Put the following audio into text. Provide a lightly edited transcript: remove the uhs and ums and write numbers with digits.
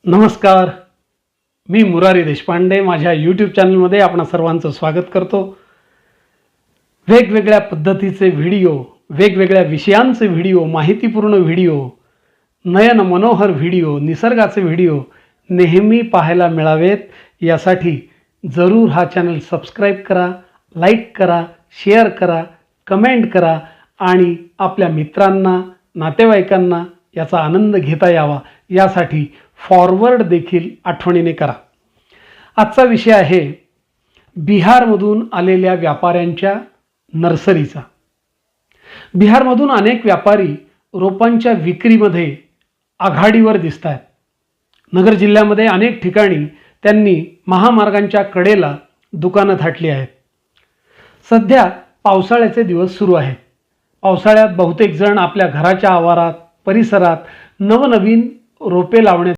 नमस्कार. मी मुरारी देशपांडे माझ्या यूट्यूब चॅनलमध्ये आपणा सर्वांचं स्वागत करतो. वेगवेगळ्या पद्धतीचे व्हिडिओ, वेगवेगळ्या विषयांचे व्हिडिओ, माहितीपूर्ण व्हिडिओ, नयन मनोहर व्हिडिओ, निसर्गाचे व्हिडिओ नेहमी पाहायला मिळावेत यासाठी जरूर हा चॅनल सबस्क्राईब करा, लाईक करा, शेअर करा, कमेंट करा आणि आपल्या मित्रांना, नातेवाईकांना याचा आनंद घेता यावा यासाठी फॉरवर्ड देखील आठवणीने करा. आजचा विषय आहे बिहारमधून आलेल्या व्यापाऱ्यांच्या नर्सरीचा. बिहारमधून अनेक व्यापारी रोपांच्या विक्रीमध्ये आघाडीवर दिसत आहेत. नगर जिल्ह्यामध्ये अनेक ठिकाणी त्यांनी महामार्गांच्या कडेला दुकानं थाटली आहेत. सध्या पावसाळ्याचे दिवस सुरू आहेत. पावसाळ्यात बहुतेक जण आपल्या घराच्या आवारात, परिसरात नवनवीन रोपे लावण्याचा